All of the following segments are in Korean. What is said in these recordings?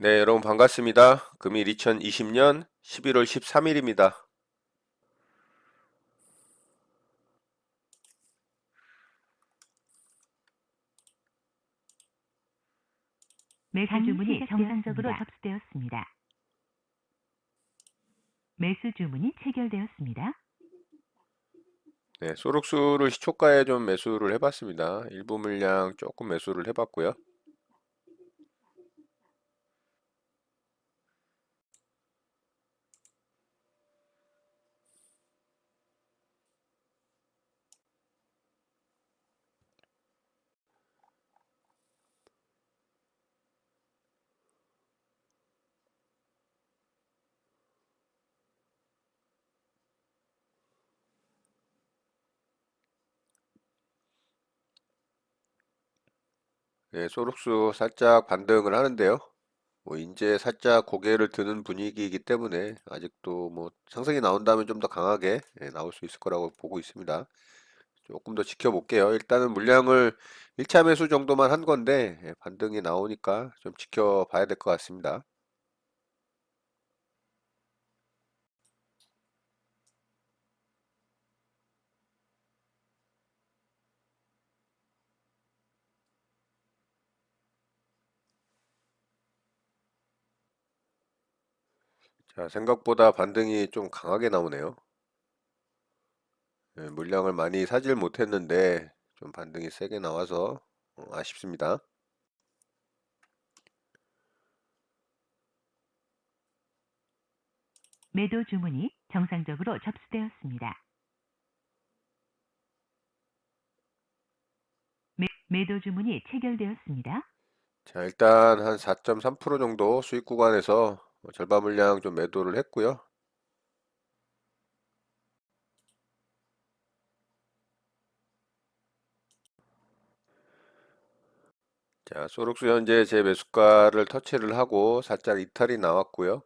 네, 여러분 반갑습니다. 금일 2020년 11월 13일입니다. 매수 주문이 정상적으로 접수되었습니다. 매수 주문이 체결되었습니다. 네, 소록수를 시초가에 좀 매수를 해봤습니다. 일부 물량 조금 매수를 해봤고요. 네, 소록수 살짝 반등을 하는데요. 이제 살짝 고개를 드는 분위기이기 때문에 아직도 상승이 나온다면 좀 더 강하게 나올 수 있을 거라고 보고 있습니다. 조금 더 지켜볼게요. 일단은 물량을 1차 매수 정도만 한 건데 반등이 나오니까 좀 지켜봐야 될 것 같습니다. 자, 생각보다 반등이 좀 강하게 나오네요. 물량을 많이 사질 못했는데 좀 반등이 세게 나와서 아쉽습니다. 매도 주문이 정상적으로 접수되었습니다. 매도 주문이 체결되었습니다. 자, 일단 한 4.3% 정도 수익 구간에서 절반 물량 좀 매도를 했고요. 자, 소록수 현재 제 매수가를 터치를 하고 살짝 이탈이 나왔고요.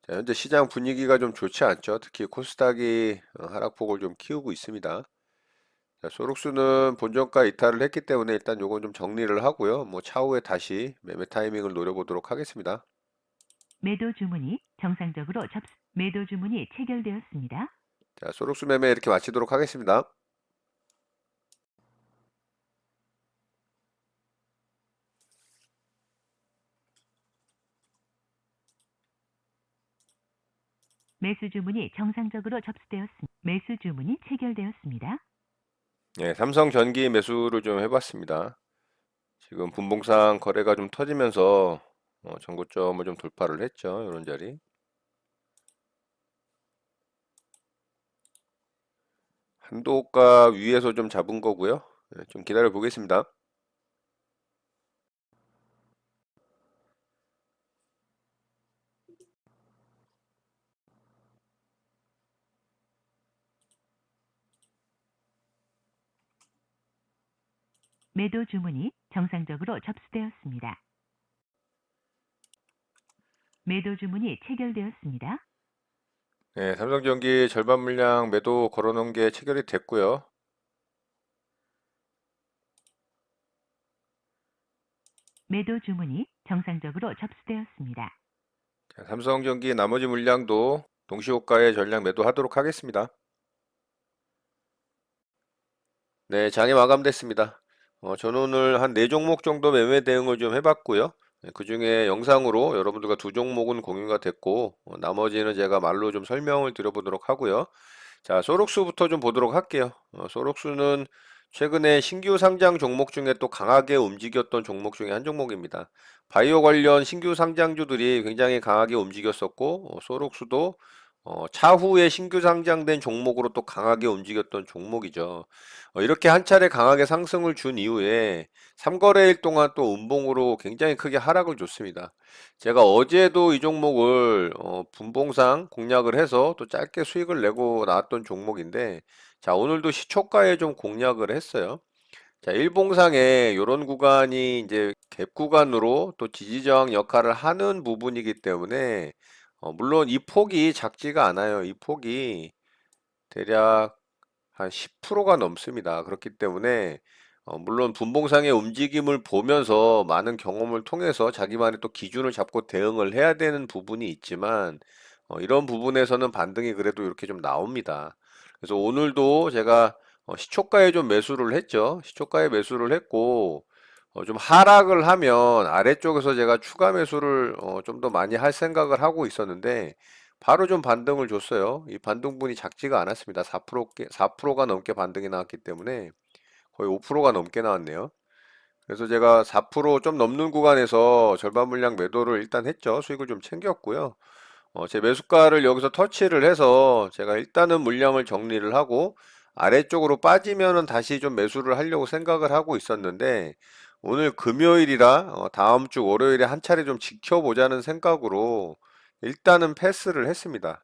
자, 현재 시장 분위기가 좀 좋지 않죠. 특히 코스닥이 하락폭을 좀 키우고 있습니다. 자, 소록수는 본전가 이탈을 했기 때문에 일단 요건 좀 정리를 하고요. 차후에 다시 매매 타이밍을 노려보도록 하겠습니다. 매도 주문이 체결되었습니다. 자, 소록수 매매 이렇게 마치도록 하겠습니다. 매수 주문이 정상적으로 접수되었습니다. 매수 주문이 체결되었습니다. 네, 삼성전기 매수를 좀 해봤습니다. 지금 분봉상 거래가 좀 터지면서 전고점을 좀 돌파를 했죠. 이런 자리. 한도가 위에서 좀 잡은 거고요. 네, 좀 기다려 보겠습니다. 매도 주문이 정상적으로 접수되었습니다. 매도 주문이 체결되었습니다. 네, 삼성전기 절반 물량 매도 걸어놓은 게 체결이 됐고요. 매도 주문이 정상적으로 접수되었습니다. 자, 삼성전기 나머지 물량도 동시호가에 전량 매도하도록 하겠습니다. 네, 장이 마감됐습니다. 저는 오늘 한 4종목 정도 매매 대응을 좀 해봤고요. 그 중에 영상으로 여러분들과 2종목은 공유가 됐고, 나머지는 제가 말로 좀 설명을 드려보도록 하고요. 자, 소록수부터 좀 보도록 할게요. 소록수는 최근에 신규 상장 종목 중에 또 강하게 움직였던 종목 중에 한 종목입니다. 바이오 관련 신규 상장주들이 굉장히 강하게 움직였었고, 소록수도 차후에 신규 상장된 종목으로 또 강하게 움직였던 종목이죠. 이렇게 한 차례 강하게 상승을 준 이후에 3거래일 동안 또 음봉으로 굉장히 크게 하락을 줬습니다. 제가 어제도 이 종목을 분봉상 공략을 해서 또 짧게 수익을 내고 나왔던 종목인데, 자, 오늘도 시초가에 좀 공략을 했어요. 자, 일봉상에 이런 구간이 이제 갭 구간으로 또 지지저항 역할을 하는 부분이기 때문에 물론 이 폭이 작지가 않아요. 이 폭이 대략 한 10%가 넘습니다. 그렇기 때문에 물론 분봉상의 움직임을 보면서 많은 경험을 통해서 자기만의 또 기준을 잡고 대응을 해야 되는 부분이 있지만 이런 부분에서는 반등이 그래도 이렇게 좀 나옵니다. 그래서 오늘도 제가 시초가에 좀 매수를 했죠. 시초가에 매수를 했고 좀 하락을 하면 아래쪽에서 제가 추가 매수를 좀 더 많이 할 생각을 하고 있었는데 바로 좀 반등을 줬어요. 이 반등분이 작지가 않았습니다. 4%가 넘게 반등이 나왔기 때문에 거의 5%가 넘게 나왔네요. 그래서 제가 4%좀 넘는 구간에서 절반 물량 매도를 일단 했죠. 수익을 좀 챙겼고요. 제 매수가를 여기서 터치를 해서 제가 일단은 물량을 정리를 하고 아래쪽으로 빠지면은 다시 좀 매수를 하려고 생각을 하고 있었는데 오늘 금요일이라 다음 주 월요일에 한 차례 좀 지켜보자는 생각으로 일단은 패스를 했습니다.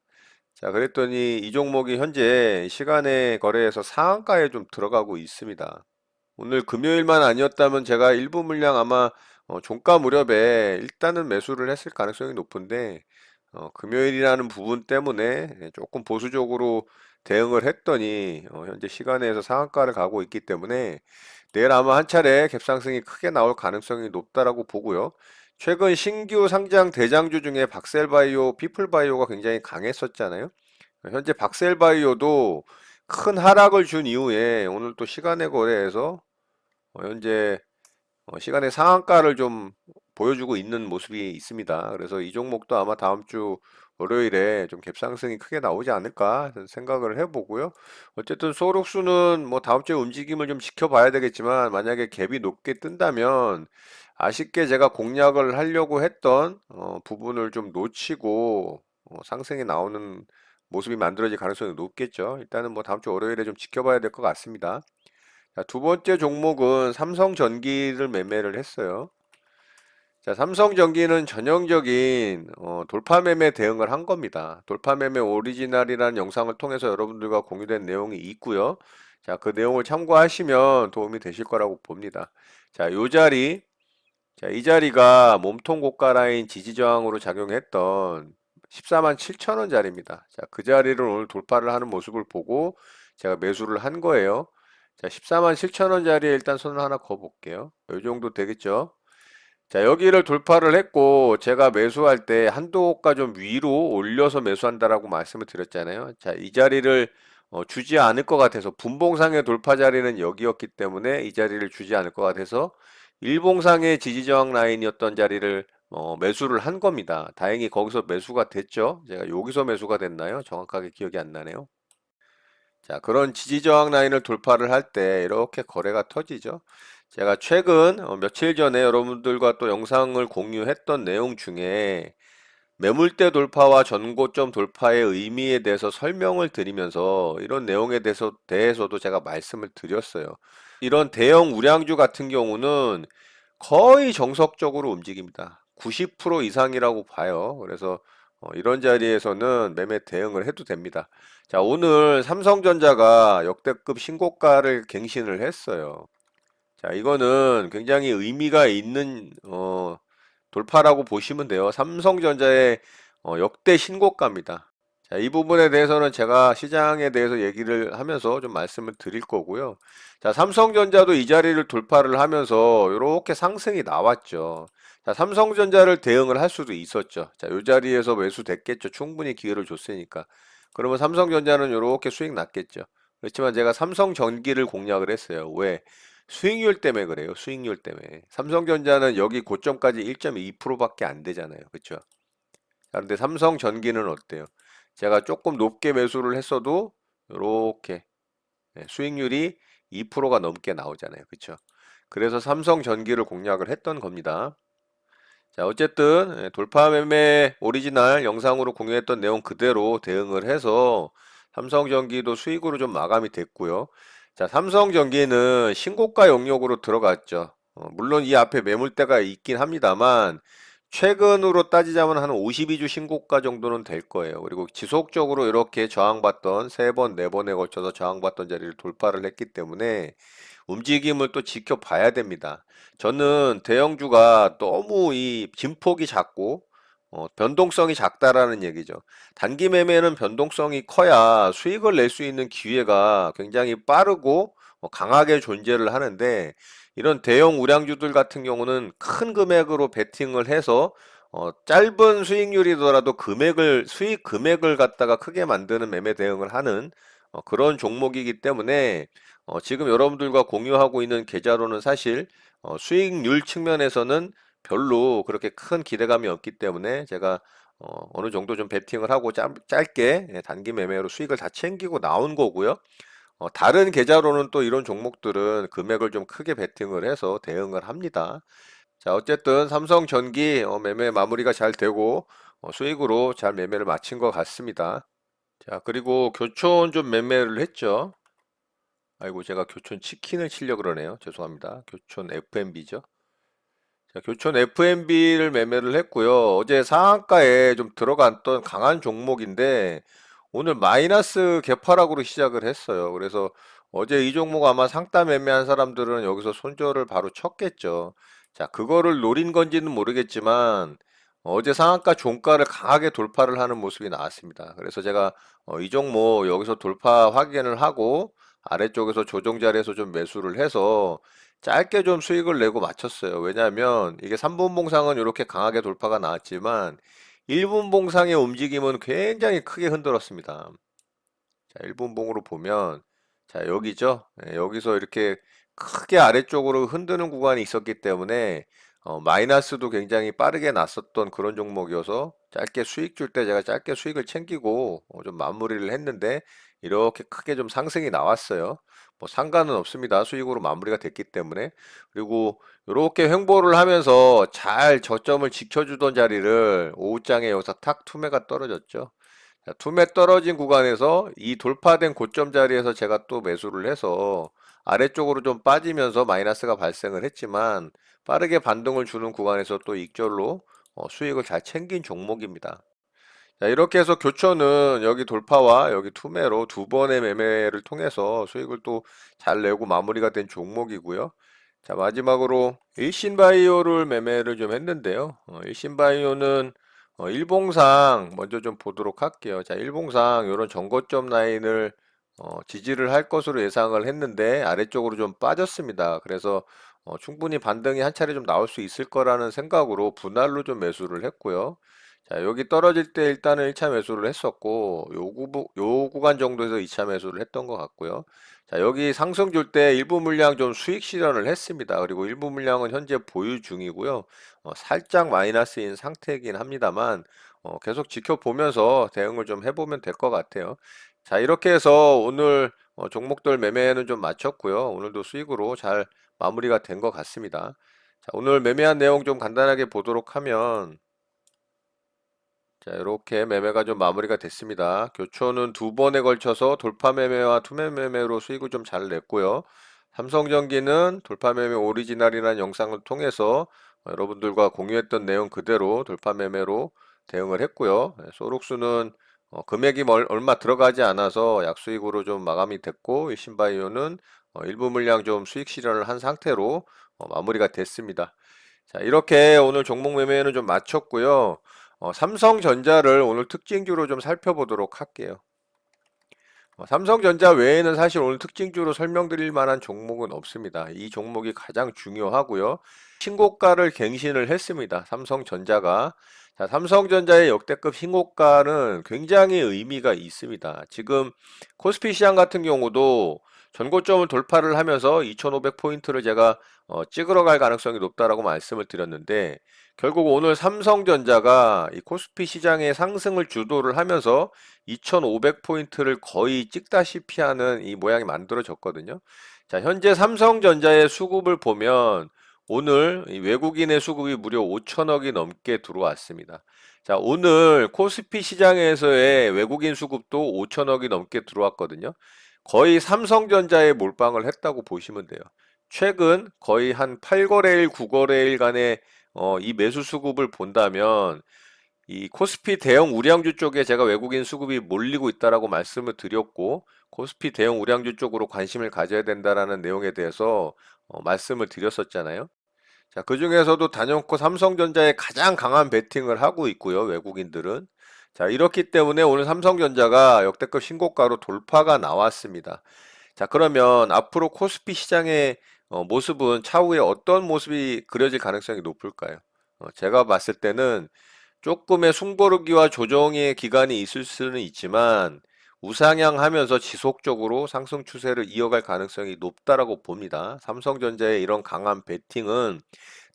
자, 그랬더니 이 종목이 현재 시간의 거래에서 상한가에 좀 들어가고 있습니다. 오늘 금요일만 아니었다면 제가 일부 물량 아마 종가 무렵에 일단은 매수를 했을 가능성이 높은데 금요일이라는 부분 때문에 조금 보수적으로 대응을 했더니 현재 시간에서 상한가를 가고 있기 때문에 내일 아마 한 차례 갭상승이 크게 나올 가능성이 높다라고 보고요. 최근 신규 상장 대장주 중에 박셀바이오, 피플바이오가 굉장히 강했었잖아요. 현재 박셀바이오도 큰 하락을 준 이후에 오늘 또 시간의 거래에서 현재 시간의 상한가를 좀 보여주고 있는 모습이 있습니다. 그래서 이 종목도 아마 다음 주 월요일에 좀 갭상승이 크게 나오지 않을까 생각을 해보고요. 어쨌든 소록수는 뭐 다음 주에 움직임을 좀 지켜봐야 되겠지만 만약에 갭이 높게 뜬다면 아쉽게 제가 공략을 하려고 했던 부분을 좀 놓치고 상승이 나오는 모습이 만들어질 가능성이 높겠죠. 일단은 뭐 다음 주 월요일에 좀 지켜봐야 될 것 같습니다. 자, 두 번째 종목은 삼성전기를 매매를 했어요. 자, 삼성전기는 전형적인 돌파 매매 대응을 한 겁니다. 돌파 매매 오리지널이라는 영상을 통해서 여러분들과 공유된 내용이 있고요. 자, 그 내용을 참고하시면 도움이 되실 거라고 봅니다. 자, 요 자리, 자, 이 자리가 몸통 고가 라인 지지 저항으로 작용했던 14만 7천 원 자리입니다. 자, 그 자리를 오늘 돌파를 하는 모습을 보고 제가 매수를 한 거예요. 자, 14만 7천 원 자리에 일단 손을 하나 그어 볼게요. 이 정도 되겠죠? 자, 여기를 돌파를 했고 제가 매수할 때 한도가 좀 위로 올려서 매수한다라고 말씀을 드렸잖아요. 자, 이 자리를 주지 않을 것 같아서 분봉상의 돌파 자리는 여기였기 때문에 이 자리를 주지 않을 것 같아서 일봉상의 지지저항 라인이었던 자리를 매수를 한 겁니다. 다행히 거기서 매수가 됐죠. 제가 여기서 매수가 됐나요? 정확하게 기억이 안 나네요. 자, 그런 지지저항 라인을 돌파를 할 때 이렇게 거래가 터지죠. 제가 최근 며칠 전에 여러분들과 또 영상을 공유했던 내용 중에 매물대 돌파와 전고점 돌파의 의미에 대해서 설명을 드리면서 이런 내용에 대해서도 제가 말씀을 드렸어요. 이런 대형 우량주 같은 경우는 거의 정석적으로 움직입니다. 90% 이상이라고 봐요. 그래서 이런 자리에서는 매매 대응을 해도 됩니다. 자, 오늘 삼성전자가 역대급 신고가를 갱신을 했어요. 자, 이거는 굉장히 의미가 있는 돌파라고 보시면 돼요. 삼성전자의 역대 신고가입니다. 자, 이 부분에 대해서는 제가 시장에 대해서 얘기를 하면서 좀 말씀을 드릴 거고요. 자, 삼성전자도 이 자리를 돌파를 하면서 이렇게 상승이 나왔죠. 자, 삼성전자를 대응을 할 수도 있었죠. 자, 이 자리에서 매수됐겠죠. 충분히 기회를 줬으니까. 그러면 삼성전자는 이렇게 수익 났겠죠. 그렇지만 제가 삼성전기를 공략을 했어요. 왜? 수익률 때문에 그래요. 수익률 때문에. 삼성전자는 여기 고점까지 1.2%밖에 안 되잖아요. 그렇죠? 자, 근데 삼성전기는 어때요? 제가 조금 높게 매수를 했어도 이렇게 수익률이 2%가 넘게 나오잖아요. 그렇죠? 그래서 삼성전기를 공략을 했던 겁니다. 자, 어쨌든 돌파 매매 오리지널 영상으로 공유했던 내용 그대로 대응을 해서 삼성전기도 수익으로 좀 마감이 됐고요. 자, 삼성전기는 신고가 영역으로 들어갔죠. 물론 이 앞에 매물대가 있긴 합니다만 최근으로 따지자면 한 52주 신고가 정도는 될 거예요. 그리고 지속적으로 이렇게 저항받던 3번, 4번에 걸쳐서 저항받던 자리를 돌파를 했기 때문에 움직임을 또 지켜봐야 됩니다. 저는 대형주가 너무 이 진폭이 작고 변동성이 작다라는 얘기죠. 단기 매매는 변동성이 커야 수익을 낼 수 있는 기회가 굉장히 빠르고 강하게 존재를 하는데 이런 대형 우량주들 같은 경우는 큰 금액으로 베팅을 해서 짧은 수익률이더라도 수익 금액을 갖다가 크게 만드는 매매 대응을 하는 그런 종목이기 때문에 지금 여러분들과 공유하고 있는 계좌로는 사실 수익률 측면에서는 별로 그렇게 큰 기대감이 없기 때문에 제가 어느 정도 좀 베팅을 하고 짧게 단기 매매로 수익을 다 챙기고 나온 거고요. 다른 계좌로는 또 이런 종목들은 금액을 좀 크게 베팅을 해서 대응을 합니다. 자, 어쨌든 삼성전기 매매 마무리가 잘 되고 수익으로 잘 매매를 마친 것 같습니다. 자, 그리고 교촌 좀 매매를 했죠. 아이고, 제가 교촌 치킨을 치려고 그러네요. 죄송합니다. 교촌 FMB죠. 자, 교촌 FMB를 매매를 했고요. 어제 상한가에 좀 들어갔던 강한 종목인데 오늘 마이너스 개파락으로 시작을 했어요. 그래서 어제 이 종목 아마 상따 매매한 사람들은 여기서 손절을 바로 쳤겠죠. 자, 그거를 노린 건지는 모르겠지만 어제 상한가 종가를 강하게 돌파를 하는 모습이 나왔습니다. 그래서 제가 이 종목 여기서 돌파 확인을 하고 아래쪽에서 조정 자리에서 좀 매수를 해서 짧게 좀 수익을 내고 마쳤어요. 왜냐하면 이게 3분 봉상은 이렇게 강하게 돌파가 나왔지만 1분 봉상의 움직임은 굉장히 크게 흔들었습니다. 자, 1분 봉으로 보면 자, 여기죠. 여기서 이렇게 크게 아래쪽으로 흔드는 구간이 있었기 때문에 마이너스도 굉장히 빠르게 났었던 그런 종목이어서 짧게 수익 줄 때 제가 짧게 수익을 챙기고 좀 마무리를 했는데 이렇게 크게 좀 상승이 나왔어요. 뭐 상관은 없습니다. 수익으로 마무리가 됐기 때문에. 그리고 이렇게 횡보를 하면서 잘 저점을 지켜주던 자리를 오후장에 여기서 탁 투매가 떨어졌죠. 자, 투매 떨어진 구간에서 이 돌파된 고점 자리에서 제가 또 매수를 해서 아래쪽으로 좀 빠지면서 마이너스가 발생을 했지만 빠르게 반등을 주는 구간에서 또 익절로 수익을 잘 챙긴 종목입니다. 자, 이렇게 해서 교촌은 여기 돌파와 여기 투매로 두 번의 매매를 통해서 수익을 또 잘 내고 마무리가 된 종목이고요. 자, 마지막으로 일신바이오를 매매를 좀 했는데요. 일신바이오는 일봉상 먼저 좀 보도록 할게요. 자, 일봉상 이런 전고점 라인을 지지를 할 것으로 예상을 했는데 아래쪽으로 좀 빠졌습니다. 그래서 충분히 반등이 한 차례 좀 나올 수 있을 거라는 생각으로 분할로 좀 매수를 했고요. 자, 여기 떨어질 때 일단은 1차 매수를 했었고 요 구간 정도에서 2차 매수를 했던 것 같고요. 자, 여기 상승 줄 때 일부 물량 좀 수익 실현을 했습니다. 그리고 일부 물량은 현재 보유 중이고요. 살짝 마이너스인 상태이긴 합니다만 계속 지켜보면서 대응을 좀 해보면 될 것 같아요. 자, 이렇게 해서 오늘 종목들 매매는 좀 마쳤고요. 오늘도 수익으로 잘 마무리가 된 것 같습니다. 자, 오늘 매매한 내용 좀 간단하게 보도록 하면 자, 이렇게 매매가 좀 마무리가 됐습니다. 교촌은 두 번에 걸쳐서 돌파 매매와 투매 매매로 수익을 좀 잘 냈고요. 삼성전기는 돌파 매매 오리지널이라는 영상을 통해서 여러분들과 공유했던 내용 그대로 돌파 매매로 대응을 했고요. 소록수는 금액이 얼마 들어가지 않아서 약수익으로 좀 마감이 됐고, 일신바이오는 일부 물량 좀 수익 실현을 한 상태로 마무리가 됐습니다. 자, 이렇게 오늘 종목 매매는 좀 마쳤고요. 삼성전자를 오늘 특징주로 좀 살펴보도록 할게요. 삼성전자 외에는 사실 오늘 특징주로 설명드릴 만한 종목은 없습니다. 이 종목이 가장 중요하고요. 신고가를 갱신을 했습니다. 삼성전자가. 자, 삼성전자의 역대급 신고가는 굉장히 의미가 있습니다. 지금 코스피 시장 같은 경우도 전고점을 돌파를 하면서 2,500포인트를 제가 찍으러 갈 가능성이 높다라고 말씀을 드렸는데 결국 오늘 삼성전자가 이 코스피 시장의 상승을 주도를 하면서 2,500포인트를 거의 찍다시피 하는 이 모양이 만들어졌거든요. 자, 현재 삼성전자의 수급을 보면 오늘 이 외국인의 수급이 무려 5천억이 넘게 들어왔습니다. 자, 오늘 코스피 시장에서의 외국인 수급도 5천억이 넘게 들어왔거든요. 거의 삼성전자에 몰빵을 했다고 보시면 돼요. 최근 거의 한 8거래일, 9거래일 간의 이 매수 수급을 본다면 이 코스피 대형 우량주 쪽에 제가 외국인 수급이 몰리고 있다라고 말씀을 드렸고 코스피 대형 우량주 쪽으로 관심을 가져야 된다라는 내용에 대해서 말씀을 드렸었잖아요. 자, 그중에서도 단연코 삼성전자에 가장 강한 베팅을 하고 있고요. 외국인들은. 자, 이렇기 때문에 오늘 삼성전자가 역대급 신고가로 돌파가 나왔습니다. 자, 그러면 앞으로 코스피 시장의 모습은 차후에 어떤 모습이 그려질 가능성이 높을까요? 제가 봤을 때는 조금의 숨고르기와 조정의 기간이 있을 수는 있지만 우상향하면서 지속적으로 상승 추세를 이어갈 가능성이 높다라고 봅니다. 삼성전자의 이런 강한 베팅은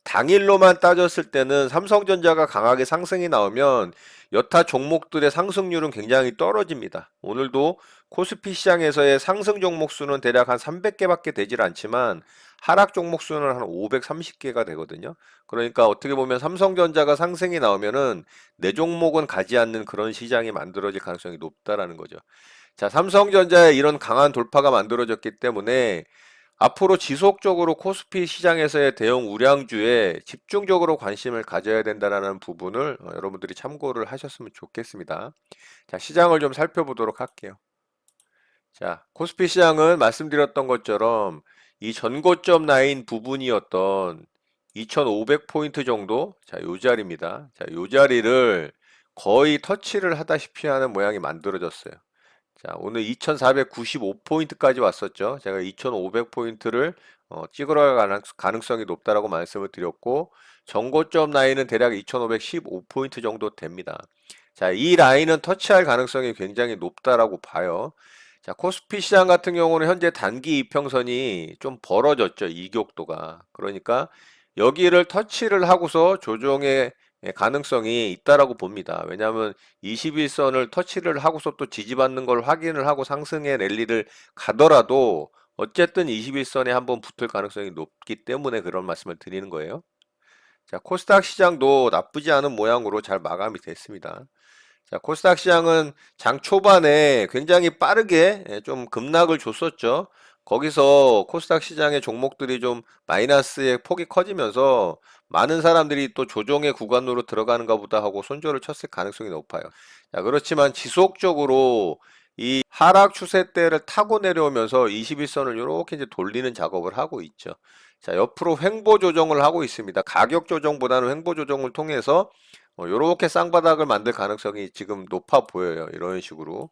당일로만 따졌을 때는 삼성전자가 강하게 상승이 나오면 여타 종목들의 상승률은 굉장히 떨어집니다. 오늘도 코스피 시장에서의 상승 종목 수는 대략 한 300개밖에 되질 않지만 하락 종목 수는 한 530개가 되거든요. 그러니까 어떻게 보면 삼성전자가 상승이 나오면은 내 종목은 가지 않는 그런 시장이 만들어질 가능성이 높다라는 거죠. 자, 삼성전자의 이런 강한 돌파가 만들어졌기 때문에 앞으로 지속적으로 코스피 시장에서의 대형 우량주에 집중적으로 관심을 가져야 된다는 부분을 여러분들이 참고를 하셨으면 좋겠습니다. 자, 시장을 좀 살펴보도록 할게요. 자, 코스피 시장은 말씀드렸던 것처럼 이 전고점 라인 부분이었던 2500포인트 정도, 자, 요 자리입니다. 자, 요 자리를 거의 터치를 하다시피 하는 모양이 만들어졌어요. 자, 오늘 2495포인트까지 왔었죠. 제가 2500포인트를 찍으러 갈 가능성이 높다라고 말씀을 드렸고, 전고점 라인은 대략 2515포인트 정도 됩니다. 자, 이 라인은 터치할 가능성이 굉장히 높다라고 봐요. 자, 코스피 시장 같은 경우는 현재 단기 이평선이 좀 벌어졌죠. 이격도가. 그러니까 여기를 터치를 하고서 조정의 가능성이 있다라고 봅니다. 왜냐하면 21선을 터치를 하고서 또 지지받는 걸 확인을 하고 상승의 랠리를 가더라도 어쨌든 21선에 한번 붙을 가능성이 높기 때문에 그런 말씀을 드리는 거예요. 자, 코스닥 시장도 나쁘지 않은 모양으로 잘 마감이 됐습니다. 자, 코스닥 시장은 장 초반에 굉장히 빠르게 좀 급락을 줬었죠. 거기서 코스닥 시장의 종목들이 좀 마이너스의 폭이 커지면서 많은 사람들이 또 조정의 구간으로 들어가는가 보다 하고 손절을 쳤을 가능성이 높아요. 자, 그렇지만 지속적으로 이 하락 추세대를 타고 내려오면서 21선을 이렇게 이제 돌리는 작업을 하고 있죠. 자, 옆으로 횡보 조정을 하고 있습니다. 가격 조정보다는 횡보 조정을 통해서 요렇게 쌍바닥을 만들 가능성이 지금 높아 보여요. 이런 식으로.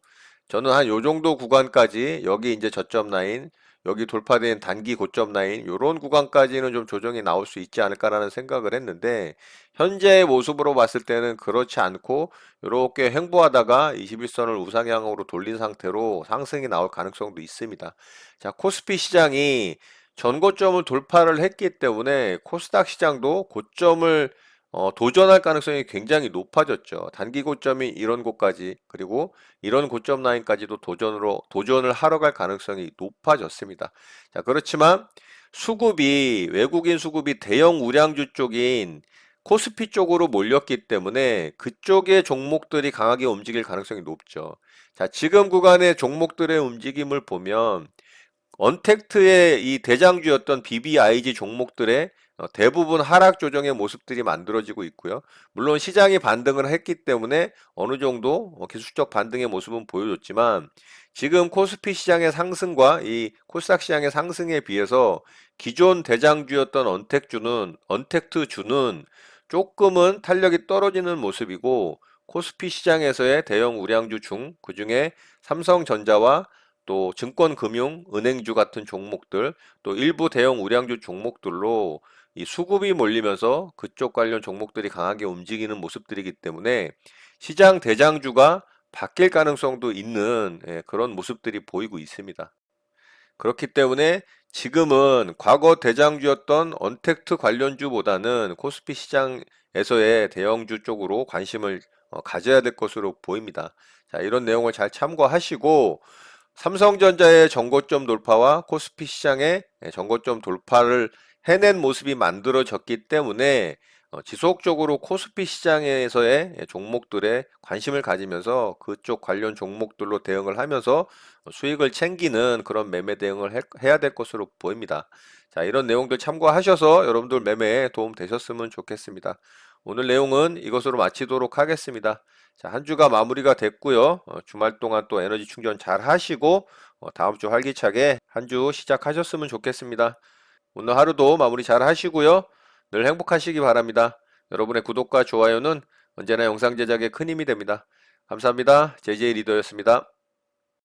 저는 한 요 정도 구간까지 여기 이제 저점 라인, 여기 돌파된 단기 고점 라인, 요런 구간까지는 좀 조정이 나올 수 있지 않을까라는 생각을 했는데 현재의 모습으로 봤을 때는 그렇지 않고 요렇게 횡보하다가 21선을 우상향으로 돌린 상태로 상승이 나올 가능성도 있습니다. 자, 코스피 시장이 전고점을 돌파를 했기 때문에 코스닥 시장도 고점을 도전할 가능성이 굉장히 높아졌죠. 단기 고점이 이런 곳까지 그리고 이런 고점 라인까지도 도전을 하러 갈 가능성이 높아졌습니다. 자, 그렇지만 수급이 외국인 수급이 대형 우량주 쪽인 코스피 쪽으로 몰렸기 때문에 그쪽의 종목들이 강하게 움직일 가능성이 높죠. 자, 지금 구간의 종목들의 움직임을 보면 언택트의 이 대장주였던 BBIG 종목들의 대부분 하락 조정의 모습들이 만들어지고 있고요. 물론 시장이 반등을 했기 때문에 어느 정도 기술적 반등의 모습은 보여줬지만 지금 코스피 시장의 상승과 이 코스닥 시장의 상승에 비해서 기존 대장주였던 언택트주는 조금은 탄력이 떨어지는 모습이고 코스피 시장에서의 대형 우량주 중 그중에 삼성전자와 또 증권금융, 은행주 같은 종목들, 또 일부 대형 우량주 종목들로 이 수급이 몰리면서 그쪽 관련 종목들이 강하게 움직이는 모습들이기 때문에 시장 대장주가 바뀔 가능성도 있는 그런 모습들이 보이고 있습니다. 그렇기 때문에 지금은 과거 대장주였던 언택트 관련주보다는 코스피 시장에서의 대형주 쪽으로 관심을 가져야 될 것으로 보입니다. 자, 이런 내용을 잘 참고하시고 삼성전자의 전고점 돌파와 코스피 시장의 전고점 돌파를 해낸 모습이 만들어졌기 때문에 지속적으로 코스피 시장에서의 종목들에 관심을 가지면서 그쪽 관련 종목들로 대응을 하면서 수익을 챙기는 그런 매매 대응을 해야 될 것으로 보입니다. 자, 이런 내용들 참고하셔서 여러분들 매매에 도움 되셨으면 좋겠습니다. 오늘 내용은 이것으로 마치도록 하겠습니다. 자, 한 주가 마무리가 됐고요. 주말 동안 또 에너지 충전 잘 하시고 다음 주 활기차게 한 주 시작하셨으면 좋겠습니다. 오늘 하루도 마무리 잘 하시고요. 늘 행복하시기 바랍니다. 여러분의 구독과 좋아요는 언제나 영상 제작에 큰 힘이 됩니다. 감사합니다. JJ 리더였습니다.